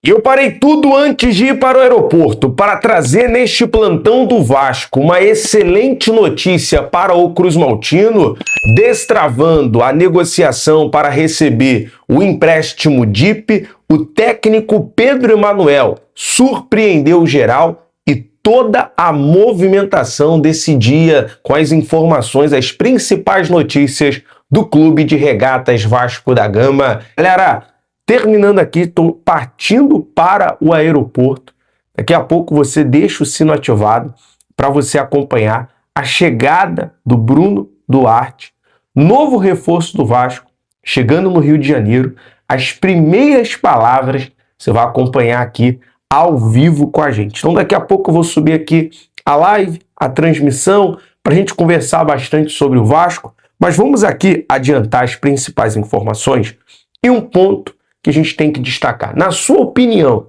Eu parei tudo antes de ir para o aeroporto para trazer neste plantão do Vasco uma excelente notícia para o Cruz Maltino, destravando a negociação para receber o empréstimo DIP. O técnico Pedro Emanuel surpreendeu geral e toda a movimentação desse dia com as informações, as principais notícias do Clube de Regatas Vasco da Gama. Galera, terminando aqui, estou partindo para o aeroporto. Daqui a pouco você deixa o sino ativado para você acompanhar a chegada do Bruno Duarte, novo reforço do Vasco, chegando no Rio de Janeiro. As primeiras palavras você vai acompanhar aqui ao vivo com a gente. Então daqui a pouco eu vou subir aqui a live, a transmissão, para a gente conversar bastante sobre o Vasco. Mas vamos aqui adiantar as principais informações e um ponto que a gente tem que destacar. Na sua opinião,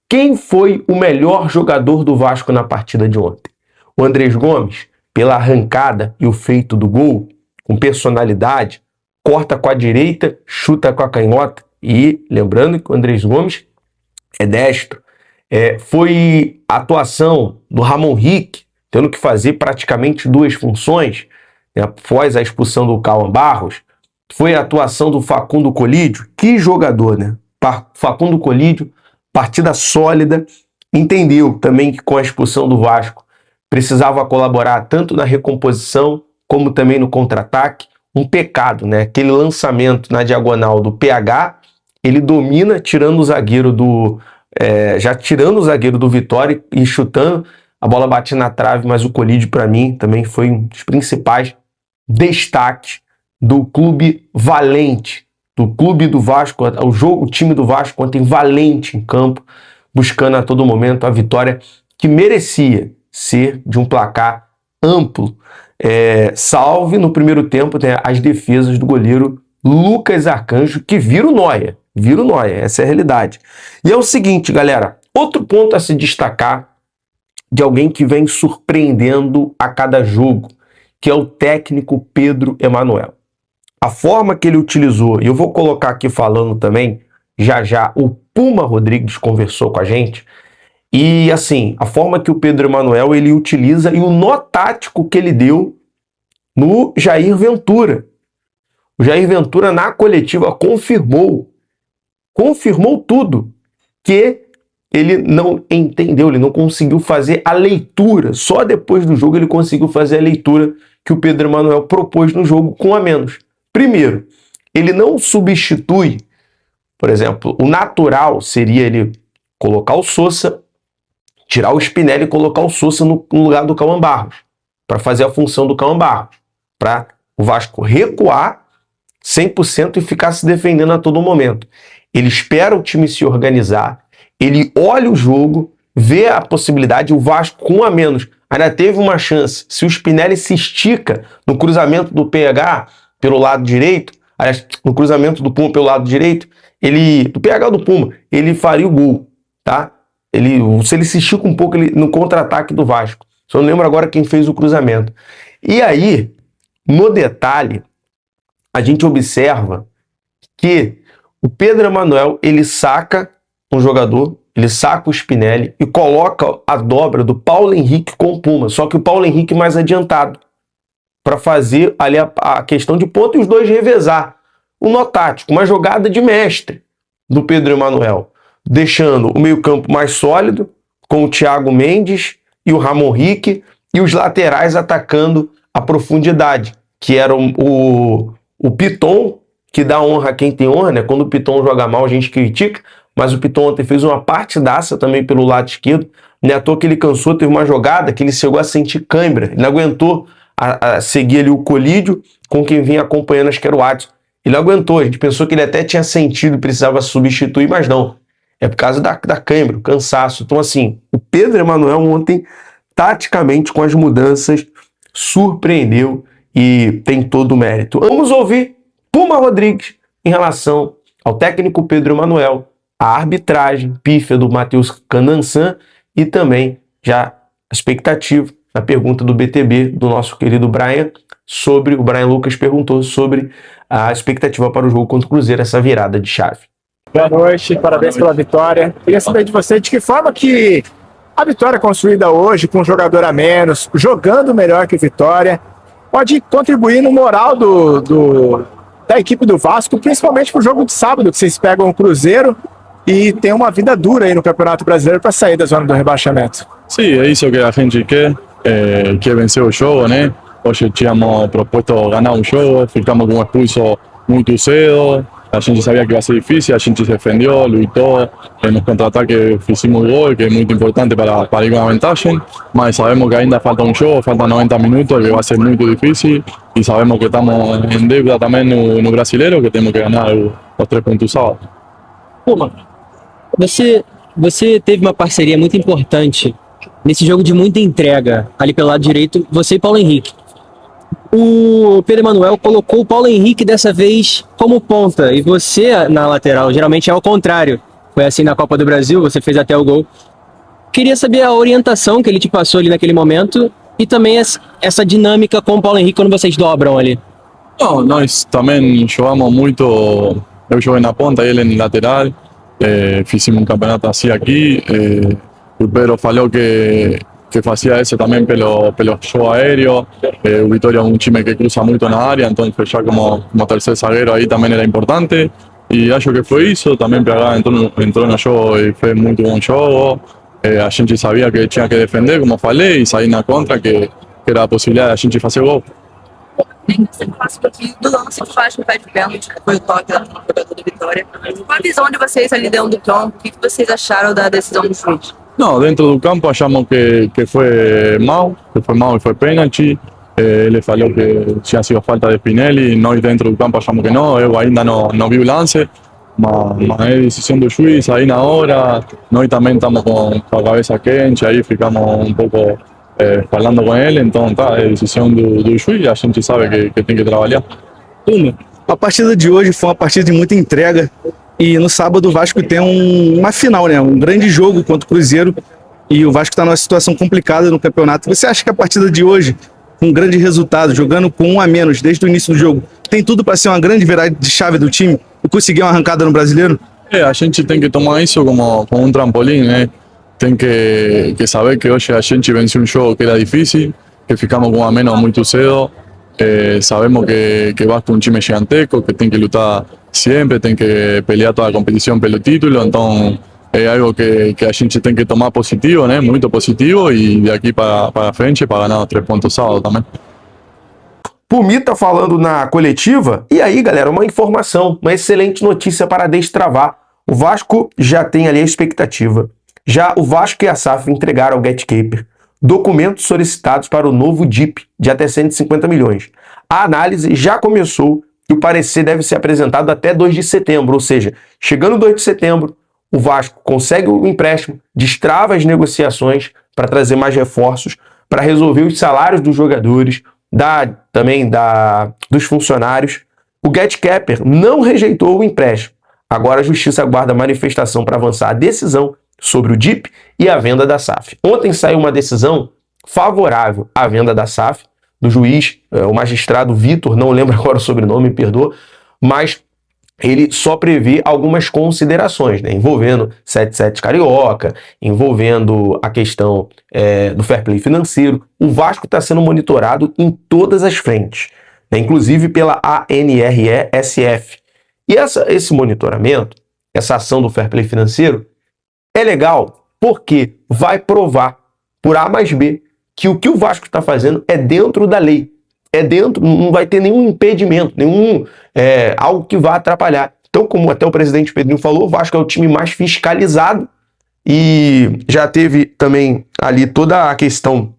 quem foi o melhor jogador do Vasco na partida de ontem? O Andrés Gomes, pela arrancada e o feito do gol, com personalidade, corta com a direita, chuta com a canhota. E lembrando que o Andrés Gomes é destro. Foi a atuação do Ramon Rick, tendo que fazer praticamente duas funções, né, após a expulsão do Cauã Barros. Foi a atuação do Facundo Colídio. Que jogador, né? Facundo Colídio, partida sólida, entendeu também que com a expulsão do Vasco precisava colaborar tanto na recomposição como também no contra-ataque. Um pecado, né? Aquele lançamento na diagonal do PH, ele domina tirando o zagueiro do Vitória e chutando, a bola bate na trave, mas o Colídio para mim também foi um dos principais destaques do clube valente, do clube do Vasco, o time do Vasco ontem valente em campo, buscando a todo momento a vitória que merecia ser de um placar amplo. Salve no primeiro tempo, né, as defesas do goleiro Lucas Arcanjo, que vira o Noia, essa é a realidade. E é o seguinte, galera, outro ponto a se destacar de alguém que vem surpreendendo a cada jogo, que é o técnico Pedro Emanuel. A forma que ele utilizou, e eu vou colocar aqui falando também, já o Puma Rodrigues conversou com a gente, e assim, a forma que o Pedro Emanuel ele utiliza e o nó tático que ele deu no Jair Ventura. O Jair Ventura na coletiva confirmou tudo, que ele não entendeu, ele não conseguiu fazer a leitura, só depois do jogo ele conseguiu fazer a leitura que o Pedro Emanuel propôs no jogo com a menos. Primeiro, ele não substitui, por exemplo, o natural seria ele colocar o Sousa, tirar o Spinelli e colocar o Sousa no lugar do Cauã Barros, para fazer a função do Cauã Barros, para o Vasco recuar 100% e ficar se defendendo a todo momento. Ele espera o time se organizar, ele olha o jogo, vê a possibilidade, o Vasco com a menos ainda teve uma chance. Se o Spinelli se estica no cruzamento do PH pelo lado direito, aliás, no cruzamento do Puma pelo lado direito, do PH do Puma, ele faria o gol, tá? Se ele se estica um pouco no contra-ataque do Vasco. Só não lembro agora quem fez o cruzamento. E aí, no detalhe, a gente observa que o Pedro Emanuel, ele saca um jogador, ele saca o Spinelli e coloca a dobra do Paulo Henrique com o Puma, só que o Paulo Henrique mais adiantado, para fazer ali a questão de ponto e os dois revezar. Um nó tático, uma jogada de mestre do Pedro Emanuel, deixando o meio-campo mais sólido, com o Thiago Mendes e o Ramon Rick, e os laterais atacando a profundidade, que era o Piton, que dá honra a quem tem honra, né? Quando o Piton joga mal, a gente critica, mas o Piton ontem fez uma partidaça também pelo lado esquerdo, não é à toa que ele cansou, teve uma jogada que ele chegou a sentir cãibra, ele não aguentou a seguir ali o Colídio com quem vinha acompanhando, acho que era o Adson. Ele não aguentou, a gente pensou que ele até tinha sentido, precisava substituir, mas não. É por causa da cãibra, o cansaço. Então assim, o Pedro Emanuel ontem, taticamente com as mudanças, surpreendeu e tem todo o mérito. Vamos ouvir Puma Rodrigues em relação ao técnico Pedro Emanuel, a arbitragem pífia do Matheus Canansan e também já a expectativa, a pergunta do BTB, do nosso querido Brian, o Brian Lucas perguntou sobre a expectativa para o jogo contra o Cruzeiro, essa virada de chave. Boa noite, parabéns pela vitória. Queria saber de você de que forma que a vitória construída hoje, com um jogador a menos, jogando melhor que o Vitória, pode contribuir no moral da equipe do Vasco, principalmente pro jogo de sábado, que vocês pegam o Cruzeiro e tem uma vida dura aí no Campeonato Brasileiro para sair da zona do rebaixamento. Sí, é isso que a gente quer vencer o jogo, né? Hoje tínhamos proposto ganhar um jogo, ficamos com um expulso muito cedo, a gente sabia que ia ser difícil, a gente se defendeu, lutou, nos contra-ataques fizemos gol, que é muito importante para ir com a vantagem, mas sabemos que ainda falta um jogo, faltam 90 minutos, que vai ser muito difícil, e sabemos que estamos em dívida também no Brasileiro, que temos que ganhar os 3 pontos sábado. Puma, você teve uma parceria muito importante nesse jogo de muita entrega, ali pelo lado direito, você e Paulo Henrique. O Pedro Emanuel colocou o Paulo Henrique dessa vez como ponta e você na lateral. Geralmente é ao contrário. Foi assim na Copa do Brasil, você fez até o gol. Queria saber a orientação que ele te passou ali naquele momento e também essa dinâmica com o Paulo Henrique quando vocês dobram ali. Não, nós também jogamos muito, eu joguei na ponta, ele na lateral, fizemos um campeonato assim aqui, o Pedro falou que fazia isso também pelo jogo aéreo, o Vitória é um time que cruza muito na área, então fechar como terceiro zagueiro aí também era importante, e acho que foi isso, também PH entrou no jogo e fez muito bom jogo, a gente sabia que tinha que defender, como falei, e sair na contra, que era a possibilidade de a gente fazer gol. Queria que você falasse um pouquinho do lance que o Vasco pede pênalti, que foi o toque do jogador do Vitória. Qual a visão de vocês ali dentro do campo? O que vocês acharam da decisão do juiz? Não, dentro do campo achamos que foi mal e foi pênalti. Ele falou que tinha sido falta de Spinelli, nós dentro do campo achamos que não, eu ainda não vi o lance, mas é decisão do juiz aí na hora, nós também estamos com a cabeça quente, aí ficamos um pouco falando com ele, então tá, é decisão do juiz, a gente sabe que tem que trabalhar. Puma, a partida de hoje foi uma partida de muita entrega e no sábado o Vasco tem uma final, né? Um grande jogo contra o Cruzeiro e o Vasco está numa situação complicada no campeonato. Você acha que a partida de hoje, com um grande resultado, jogando com um a menos desde o início do jogo, tem tudo para ser uma grande virada de chave do time e conseguir uma arrancada no Brasileiro? A gente tem que tomar isso como um trampolim, né? Tem que saber que hoje a gente venceu um jogo que era difícil, que ficamos com um a menos muito cedo. Sabemos que Vasco é um time gigantesco, que tem que lutar sempre, tem que pelear toda a competição pelo título, então é algo que a gente tem que tomar positivo, né? Muito positivo, e de aqui para frente para ganhar os 3 pontos sábado também. Pumita falando na coletiva, e aí galera, uma informação, uma excelente notícia para destravar. O Vasco já tem ali a expectativa. Já o Vasco e a SAF entregaram ao Getkeeper documentos solicitados para o novo DIP de até 150 milhões. A análise já começou e o parecer deve ser apresentado até 2 de setembro, ou seja, chegando 2 de setembro, o Vasco consegue o empréstimo, destrava as negociações para trazer mais reforços, para resolver os salários dos jogadores, dos funcionários. O Getkeeper não rejeitou o empréstimo. Agora a Justiça aguarda a manifestação para avançar a decisão sobre o DIP e a venda da SAF. Ontem saiu uma decisão favorável à venda da SAF, do juiz, o magistrado Vitor, não lembro agora o sobrenome, me perdoa, mas ele só prevê algumas considerações, né, envolvendo 77 Carioca, envolvendo a questão do fair play financeiro. O Vasco está sendo monitorado em todas as frentes, né, inclusive pela ANRESF. E esse monitoramento, essa ação do fair play financeiro, é legal porque vai provar por A mais B que o Vasco está fazendo é dentro da lei. É dentro, não vai ter nenhum impedimento, algo que vá atrapalhar. Então, como até o presidente Pedrinho falou, o Vasco é o time mais fiscalizado e já teve também ali toda a questão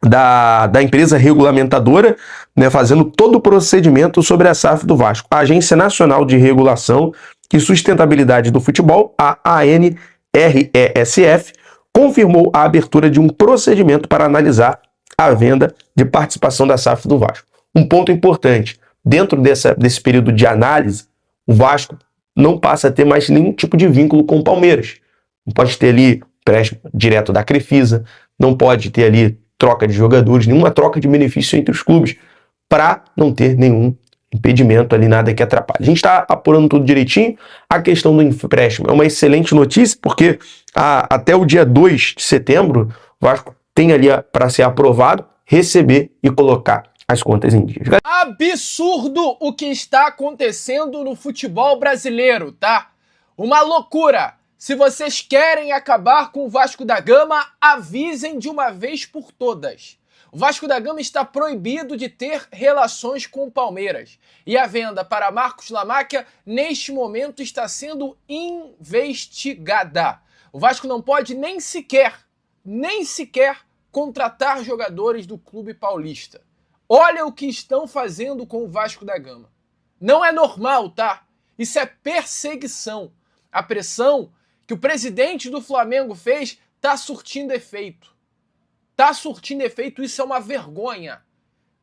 da empresa regulamentadora, né, fazendo todo o procedimento sobre a SAF do Vasco. A Agência Nacional de Regulação e Sustentabilidade do Futebol, a ANRESF, confirmou a abertura de um procedimento para analisar a venda de participação da SAF do Vasco. Um ponto importante, dentro desse período de análise, o Vasco não passa a ter mais nenhum tipo de vínculo com o Palmeiras. Não pode ter ali empréstimo direto da Crefisa, não pode ter ali troca de jogadores, nenhuma troca de benefício entre os clubes, para não ter nenhum impedimento ali, nada que atrapalhe. A gente está apurando tudo direitinho. A questão do empréstimo é uma excelente notícia, porque até o dia 2 de setembro, o Vasco tem ali para ser aprovado, receber e colocar as contas em dias. Absurdo o que está acontecendo no futebol brasileiro, tá? Uma loucura! Se vocês querem acabar com o Vasco da Gama, avisem de uma vez por todas. O Vasco da Gama está proibido de ter relações com o Palmeiras. E a venda para Marcos Lamáquia, neste momento, está sendo investigada. O Vasco não pode nem sequer contratar jogadores do clube paulista. Olha o que estão fazendo com o Vasco da Gama. Não é normal, tá? Isso é perseguição. A pressão que o presidente do Flamengo fez está surtindo efeito. Tá surtindo efeito, isso é uma vergonha.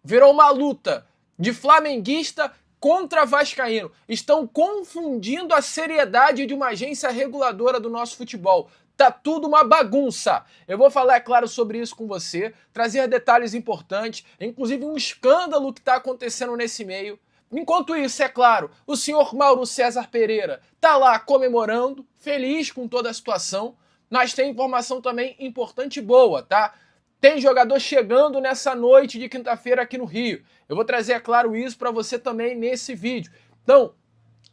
Virou uma luta de flamenguista contra vascaíno. Estão confundindo a seriedade de uma agência reguladora do nosso futebol. Tá tudo uma bagunça. Eu vou falar, é claro, sobre isso com você, trazer detalhes importantes, inclusive um escândalo que está acontecendo nesse meio. Enquanto isso, é claro, o senhor Mauro César Pereira tá lá comemorando, feliz com toda a situação, mas tem informação também importante e boa, tá? Tem jogador chegando nessa noite de quinta-feira aqui no Rio. Eu vou trazer, é claro, isso para você também nesse vídeo. Então,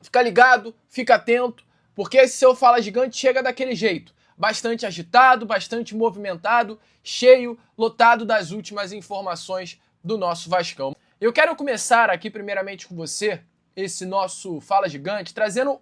fica ligado, fica atento, porque esse seu Fala Gigante chega daquele jeito. Bastante agitado, bastante movimentado, cheio, lotado das últimas informações do nosso Vascão. Eu quero começar aqui primeiramente com você, esse nosso Fala Gigante, trazendo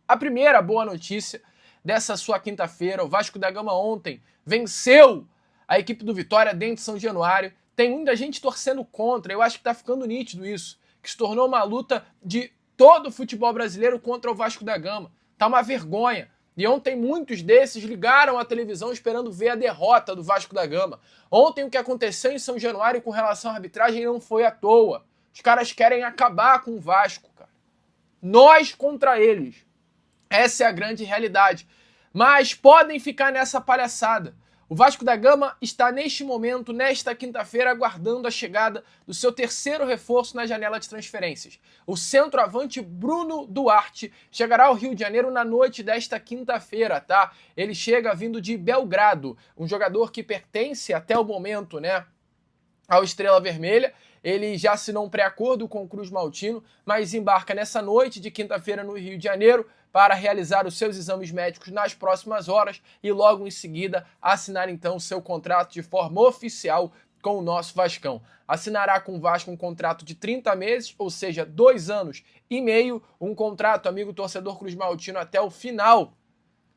a primeira boa notícia dessa sua quinta-feira. O Vasco da Gama ontem venceu a equipe do Vitória dentro de São Januário. Tem muita gente torcendo contra, eu acho que tá ficando nítido isso, que se tornou uma luta de todo o futebol brasileiro contra o Vasco da Gama. Tá uma vergonha. E ontem muitos desses ligaram a televisão esperando ver a derrota do Vasco da Gama. Ontem o que aconteceu em São Januário com relação à arbitragem não foi à toa. Os caras querem acabar com o Vasco, cara. Nós contra eles. Essa é a grande realidade. Mas podem ficar nessa palhaçada. O Vasco da Gama está neste momento, nesta quinta-feira, aguardando a chegada do seu terceiro reforço na janela de transferências. O centroavante Bruno Duarte chegará ao Rio de Janeiro na noite desta quinta-feira, tá? Ele chega vindo de Belgrado, um jogador que pertence até o momento, né, ao Estrela Vermelha. Ele já assinou um pré-acordo com o Cruz Maltino, mas embarca nessa noite de quinta-feira no Rio de Janeiro para realizar os seus exames médicos nas próximas horas e logo em seguida assinar então seu contrato de forma oficial com o nosso Vascão. Assinará com o Vasco um contrato de 30 meses, ou seja, 2 anos e meio, um contrato, amigo torcedor Cruz Maltino, até o final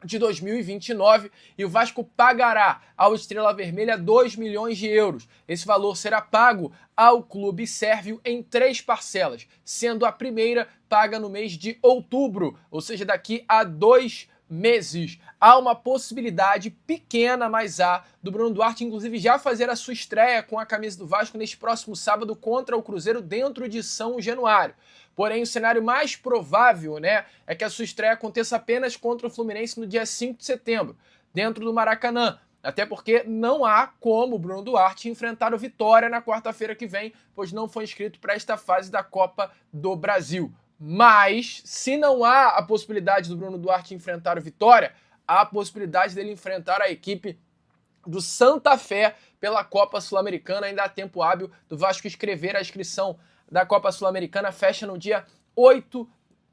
de 2029, e o Vasco pagará ao Estrela Vermelha 2 milhões de euros. Esse valor será pago ao clube sérvio em 3 parcelas, sendo a primeira paga no mês de outubro, ou seja, daqui a 2 meses. Há uma possibilidade pequena, mas há, do Bruno Duarte, inclusive, já fazer a sua estreia com a camisa do Vasco neste próximo sábado contra o Cruzeiro dentro de São Januário. Porém, o cenário mais provável, né, é que a sua estreia aconteça apenas contra o Fluminense no dia 5 de setembro, dentro do Maracanã. Até porque não há como o Bruno Duarte enfrentar o Vitória na quarta-feira que vem, pois não foi inscrito para esta fase da Copa do Brasil. Mas, se não há a possibilidade do Bruno Duarte enfrentar o Vitória, há a possibilidade dele enfrentar a equipe do Santa Fé pela Copa Sul-Americana. Ainda há tempo hábil do Vasco escrever a inscrição da Copa Sul-Americana, fecha no dia 8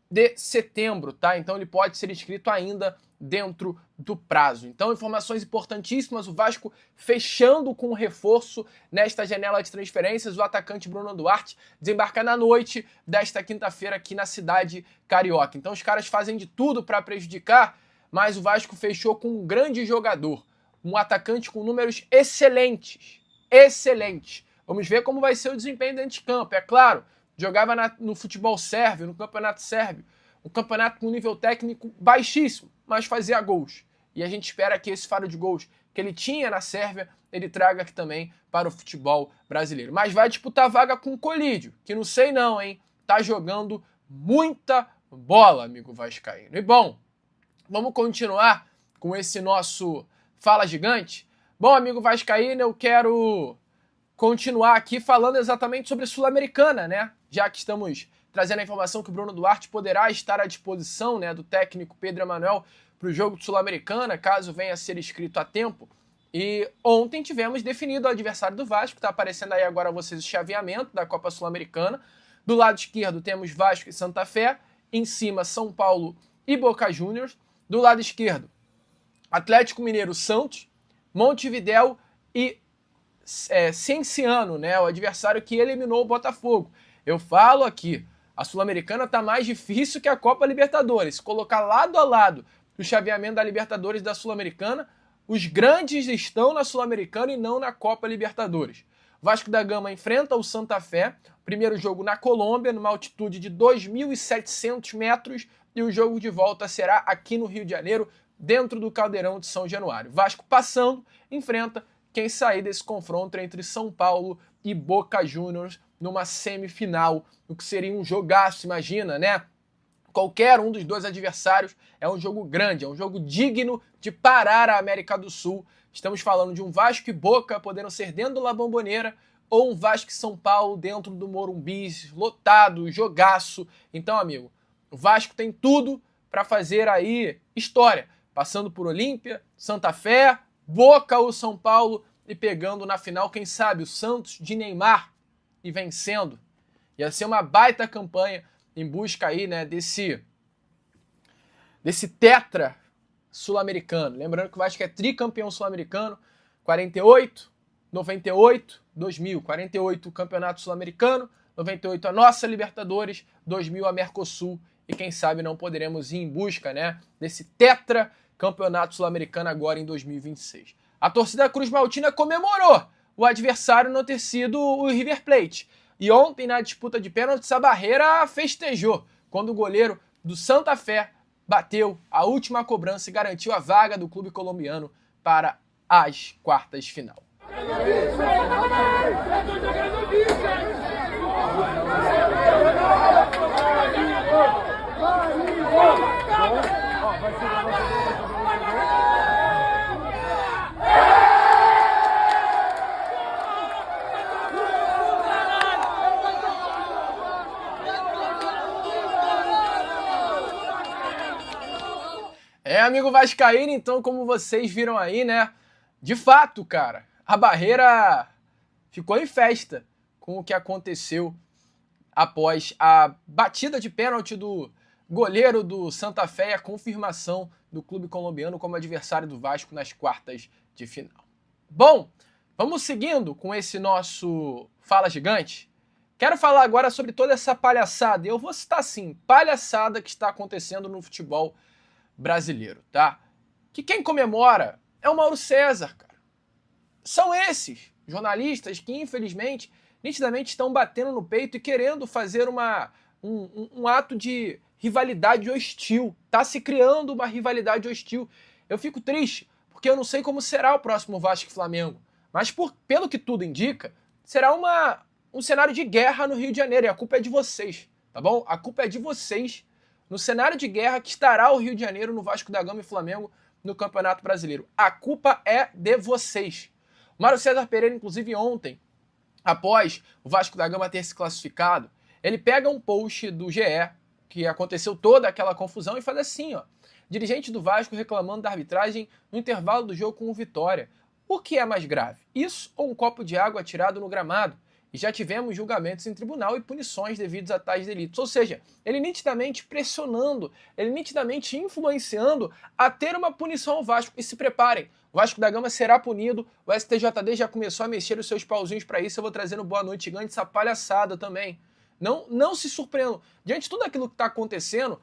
de setembro, tá? Então ele pode ser inscrito ainda dentro do prazo. Então, informações importantíssimas, o Vasco fechando com um reforço nesta janela de transferências, o atacante Bruno Duarte desembarca na noite desta quinta-feira aqui na cidade carioca. Então os caras fazem de tudo para prejudicar, mas o Vasco fechou com um grande jogador, um atacante com números excelentes, excelentes. Vamos ver como vai ser o desempenho dentro de campo. É claro, jogava no futebol sérvio, no campeonato sérvio, um campeonato com nível técnico baixíssimo, mas fazia gols. E a gente espera que esse faro de gols que ele tinha na Sérvia, ele traga aqui também para o futebol brasileiro. Mas vai disputar vaga com o Colídio, que não sei não, hein? Tá jogando muita bola, amigo vascaíno. E bom, vamos continuar com esse nosso Fala Gigante? Bom, amigo vascaíno, eu quero continuar aqui falando exatamente sobre Sul-Americana, né? Já que estamos trazendo a informação que o Bruno Duarte poderá estar à disposição, né, do técnico Pedro Emanuel para o jogo de Sul-Americana, caso venha a ser inscrito a tempo. E ontem tivemos definido o adversário do Vasco, está aparecendo aí agora a vocês o chaveamento da Copa Sul-Americana. Do lado esquerdo temos Vasco e Santa Fé, em cima São Paulo e Boca Juniors. Do lado esquerdo, Atlético Mineiro, Santos, Montevidéu e Cienciano, né, o adversário que eliminou o Botafogo. Eu falo aqui, a Sul-Americana está mais difícil que a Copa Libertadores. Se colocar lado a lado o chaveamento da Libertadores e da Sul-Americana, os grandes estão na Sul-Americana e não na Copa Libertadores. Vasco da Gama enfrenta o Santa Fé, primeiro jogo na Colômbia, numa altitude de 2.700 metros, e o jogo de volta será aqui no Rio de Janeiro, dentro do Caldeirão de São Januário. Vasco passando, enfrenta quem sair desse confronto entre São Paulo e Boca Juniors numa semifinal, o que seria um jogaço, imagina, né? Qualquer um dos dois adversários é um jogo grande, é um jogo digno de parar a América do Sul. Estamos falando de um Vasco e Boca podendo ser dentro do La Bombonera, ou um Vasco e São Paulo dentro do Morumbi, lotado, jogaço. Então, amigo, o Vasco tem tudo para fazer aí história, passando por Olímpia, Santa Fé, Boca ou São Paulo e pegando na final, quem sabe, o Santos de Neymar e vencendo. Ia ser uma baita campanha em busca aí, né, desse tetra sul-americano. Lembrando que o Vasco é tricampeão sul-americano, 48, 98, 2000. 48 o campeonato sul-americano, 98 a nossa Libertadores, 2000 a Mercosul. E quem sabe não poderemos ir em busca, né, desse tetra campeonato sul-americano agora em 2026. A torcida Cruz Maltina comemorou o adversário não ter sido o River Plate. E ontem, na disputa de pênaltis, a Barreira festejou quando o goleiro do Santa Fé bateu a última cobrança e garantiu a vaga do clube colombiano para as quartas de final. Amigo vascaíno, então, como vocês viram aí, né? De fato, cara, a Barreira ficou em festa com o que aconteceu após a batida de pênalti do goleiro do Santa Fé e a confirmação do clube colombiano como adversário do Vasco nas quartas de final. Bom, vamos seguindo com esse nosso Fala Gigante. Quero falar agora sobre toda essa palhaçada, e eu vou citar assim, palhaçada que está acontecendo no futebol brasileiro, tá? Que quem comemora é o Mauro César, cara. São esses jornalistas que, infelizmente, nitidamente estão batendo no peito e querendo fazer um ato de rivalidade hostil. Tá se criando uma rivalidade hostil. Eu fico triste, porque eu não sei como será o próximo Vasco e Flamengo. Mas, pelo que tudo indica, será um cenário de guerra no Rio de Janeiro. E a culpa é de vocês, tá bom? A culpa é de vocês no cenário de guerra que estará o Rio de Janeiro no Vasco da Gama e Flamengo no Campeonato Brasileiro. A culpa é de vocês. O Mário César Pereira, inclusive ontem, após o Vasco da Gama ter se classificado, ele pega um post do GE, que aconteceu toda aquela confusão, e faz assim, ó. Dirigente do Vasco reclamando da arbitragem no intervalo do jogo com o Vitória. O que é mais grave? Isso ou um copo de água atirado no gramado? E já tivemos julgamentos em tribunal e punições devidos a tais delitos. Ou seja, ele nitidamente pressionando, ele nitidamente influenciando a ter uma punição ao Vasco. E se preparem, o Vasco da Gama será punido, o STJD já começou a mexer os seus pauzinhos para isso, eu vou trazer no Boa Noite Gigante essa palhaçada também. Não se surpreendam. Diante de tudo aquilo que está acontecendo,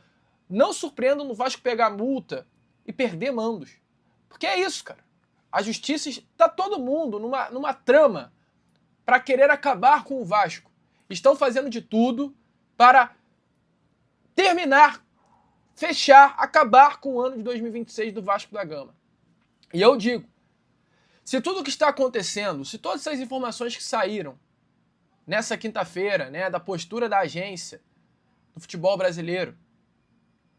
não surpreendam no Vasco pegar multa e perder mandos. Porque é isso, cara. A justiça, está todo mundo numa trama para querer acabar com o Vasco. Estão fazendo de tudo para terminar, fechar, acabar com o ano de 2026 do Vasco da Gama. E eu digo, se tudo o que está acontecendo, se todas essas informações que saíram nessa quinta-feira, né, da postura da agência do futebol brasileiro,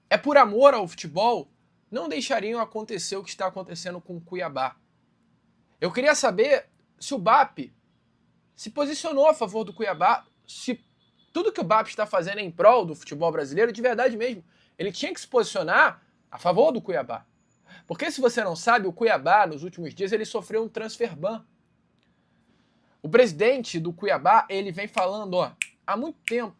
é por amor ao futebol, não deixariam acontecer o que está acontecendo com o Cuiabá. Eu queria saber se o BAP se posicionou a favor do Cuiabá, se tudo que o BAP está fazendo em prol do futebol brasileiro, de verdade mesmo, ele tinha que se posicionar a favor do Cuiabá. Porque se você não sabe, o Cuiabá, nos últimos dias, ele sofreu um transfer ban. O presidente do Cuiabá, ele vem falando há muito tempo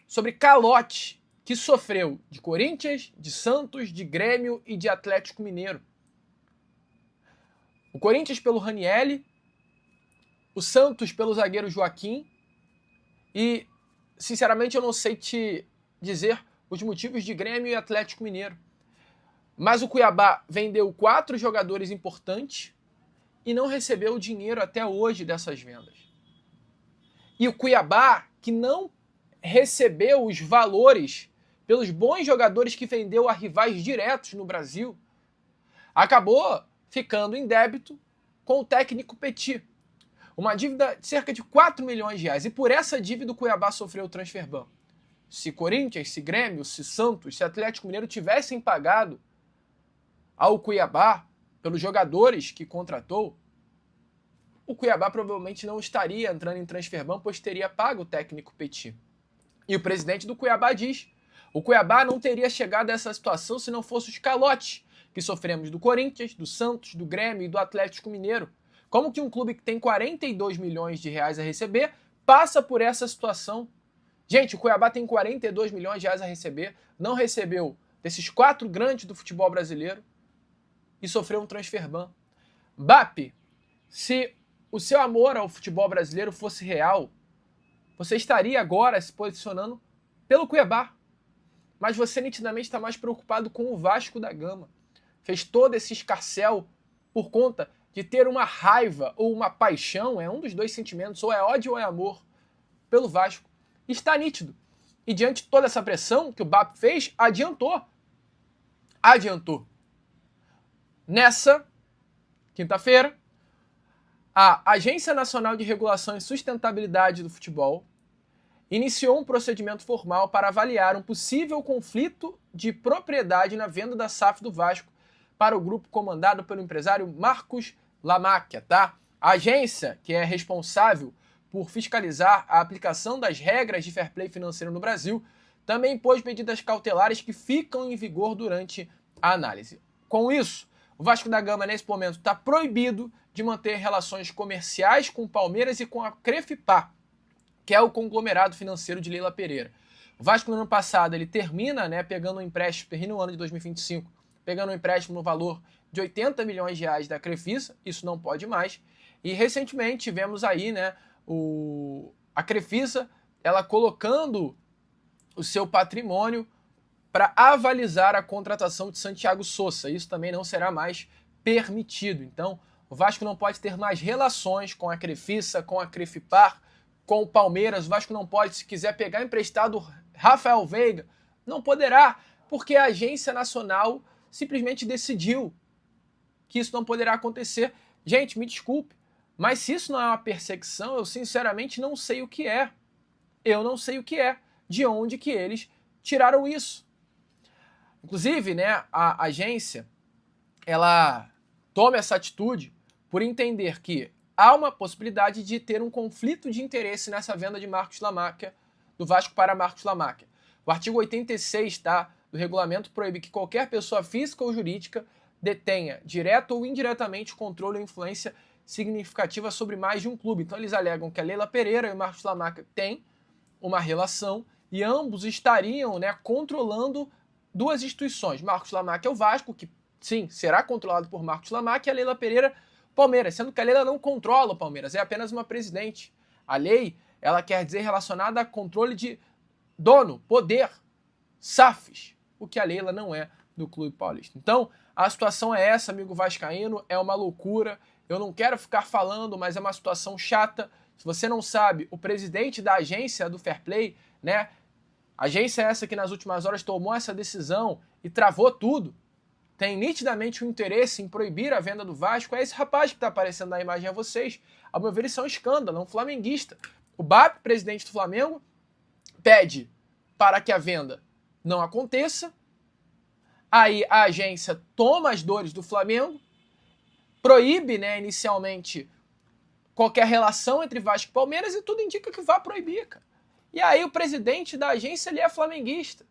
sobre calote que sofreu de Corinthians, de Santos, de Grêmio e de Atlético Mineiro. O Corinthians pelo Ranielli, o Santos pelo zagueiro Joaquim e, sinceramente, eu não sei te dizer os motivos de Grêmio e Atlético Mineiro. Mas o Cuiabá vendeu 4 jogadores importantes e não recebeu o dinheiro até hoje dessas vendas. E o Cuiabá, que não recebeu os valores pelos bons jogadores que vendeu a rivais diretos no Brasil, acabou ficando em débito com o técnico Petit. Uma dívida de cerca de 4 milhões de reais. E por essa dívida o Cuiabá sofreu o transfer ban. Se Corinthians, se Grêmio, se Santos, se Atlético Mineiro tivessem pagado ao Cuiabá pelos jogadores que contratou, o Cuiabá provavelmente não estaria entrando em transfer ban, pois teria pago o técnico Petit. E o presidente do Cuiabá diz: o Cuiabá não teria chegado a essa situação se não fosse os calotes que sofremos do Corinthians, do Santos, do Grêmio e do Atlético Mineiro. Como que um clube que tem 42 milhões de reais a receber passa por essa situação? Gente, o Cuiabá tem 42 milhões de reais a receber, não recebeu desses 4 grandes do futebol brasileiro e sofreu um transfer ban. BAP, se o seu amor ao futebol brasileiro fosse real, você estaria agora se posicionando pelo Cuiabá. Mas você nitidamente está mais preocupado com o Vasco da Gama. Fez todo esse escarcéu por conta de ter uma raiva ou uma paixão, é um dos dois sentimentos, ou é ódio ou é amor, pelo Vasco. Está nítido. E diante de toda essa pressão que o BAP fez, adiantou. Nessa quinta-feira, a Agência Nacional de Regulação e Sustentabilidade do Futebol iniciou um procedimento formal para avaliar um possível conflito de propriedade na venda da SAF do Vasco para o grupo comandado pelo empresário Marcos Lamacchia, tá? A agência, que é responsável por fiscalizar a aplicação das regras de fair play financeiro no Brasil, também impôs medidas cautelares que ficam em vigor durante a análise. Com isso, o Vasco da Gama, nesse momento, está proibido de manter relações comerciais com o Palmeiras e com a Crefipar, que é o conglomerado financeiro de Leila Pereira. O Vasco, no ano passado, ele termina, pegando um empréstimo, no ano de 2025, pegando um empréstimo no valor de 80 milhões de reais da Crefisa, isso não pode mais. E recentemente tivemos aí, a Crefisa, ela colocando o seu patrimônio para avalizar a contratação de Santiago Sousa. Isso também não será mais permitido. Então, o Vasco não pode ter mais relações com a Crefisa, com a Crefipar, com o Palmeiras. O Vasco não pode, se quiser pegar emprestado Rafael Veiga, não poderá, porque a Agência Nacional simplesmente decidiu que isso não poderá acontecer. Gente, me desculpe, mas se isso não é uma perseguição, eu sinceramente não sei o que é. Eu não sei o que é. De onde que eles tiraram isso? Inclusive, a agência, ela toma essa atitude por entender que há uma possibilidade de ter um conflito de interesse nessa venda de Marcos Lamacchia, do Vasco para Marcos Lamacchia. O artigo 86, do regulamento proíbe que qualquer pessoa física ou jurídica detenha, direto ou indiretamente, controle ou influência significativa sobre mais de um clube. Então eles alegam que a Leila Pereira e o Marcos Lamacchia têm uma relação e ambos estariam controlando duas instituições. Marcos Lamacchia é o Vasco, que sim, será controlado por Marcos Lamacchia, e a Leila Pereira, Palmeiras, sendo que a Leila não controla o Palmeiras, é apenas uma presidente. A lei, ela quer dizer relacionada a controle de dono, poder, SAFs, o que a Leila não é do Clube Paulista. Então, a situação é essa, amigo vascaíno, é uma loucura. Eu não quero ficar falando, mas é uma situação chata. Se você não sabe, o presidente da agência do Fair Play, a agência essa que nas últimas horas tomou essa decisão e travou tudo, tem nitidamente um interesse em proibir a venda do Vasco, é esse rapaz que está aparecendo na imagem a vocês. Ao meu ver, isso é um escândalo, é um flamenguista. O BAP, presidente do Flamengo, pede para que a venda não aconteça, aí a agência toma as dores do Flamengo, proíbe, inicialmente, qualquer relação entre Vasco e Palmeiras e tudo indica que vai proibir, cara. E aí o presidente da agência ele é flamenguista.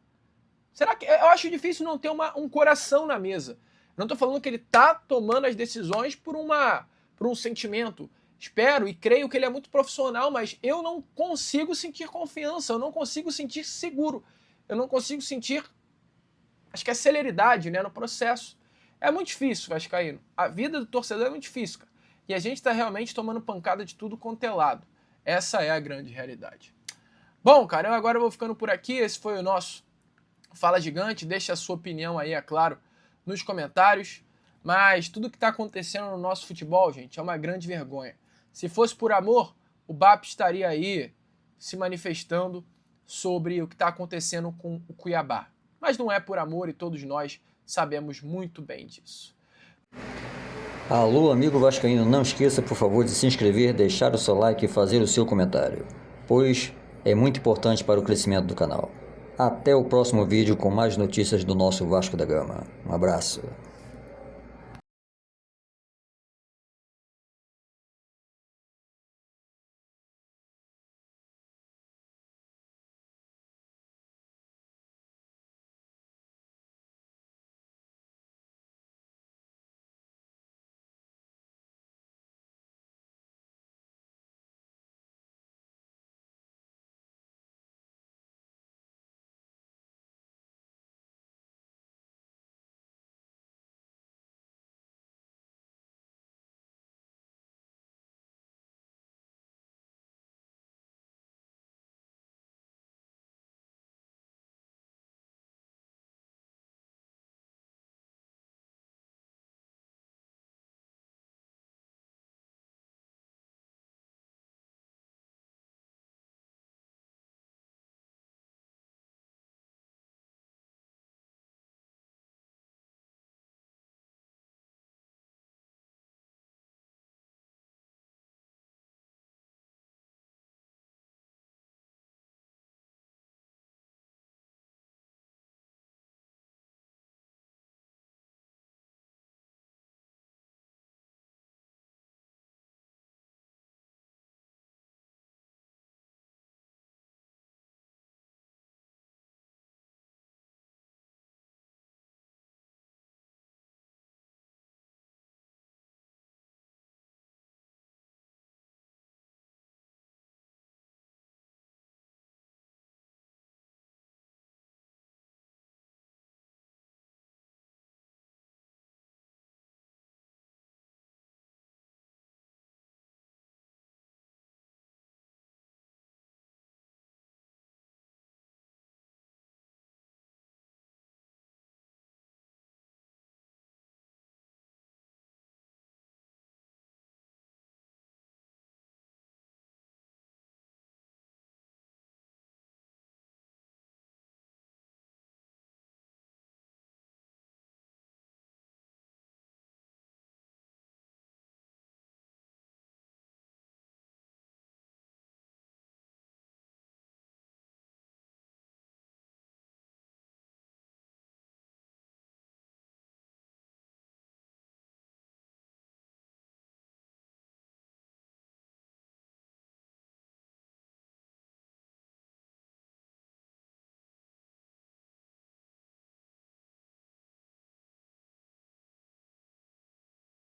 Será que... Eu acho difícil não ter um coração na mesa. Não estou falando que ele está tomando as decisões por um sentimento. Espero e creio que ele é muito profissional, mas eu não consigo sentir confiança, eu não consigo sentir seguro, eu não consigo sentir, acho que é celeridade, né, no processo. É muito difícil, vascaíno. A vida do torcedor é muito difícil, cara. E a gente está realmente tomando pancada de tudo quanto é lado. Essa é a grande realidade. Bom, cara, eu agora vou ficando por aqui. Esse foi o nosso Fala Gigante. Deixa a sua opinião aí, é claro, nos comentários. Mas tudo que está acontecendo no nosso futebol, gente, é uma grande vergonha. Se fosse por amor, o BAP estaria aí se manifestando sobre o que está acontecendo com o Cuiabá. Mas não é por amor e todos nós sabemos muito bem disso. Alô, amigo vascaíno, não esqueça, por favor, de se inscrever, deixar o seu like e fazer o seu comentário, pois é muito importante para o crescimento do canal. Até o próximo vídeo com mais notícias do nosso Vasco da Gama. Um abraço.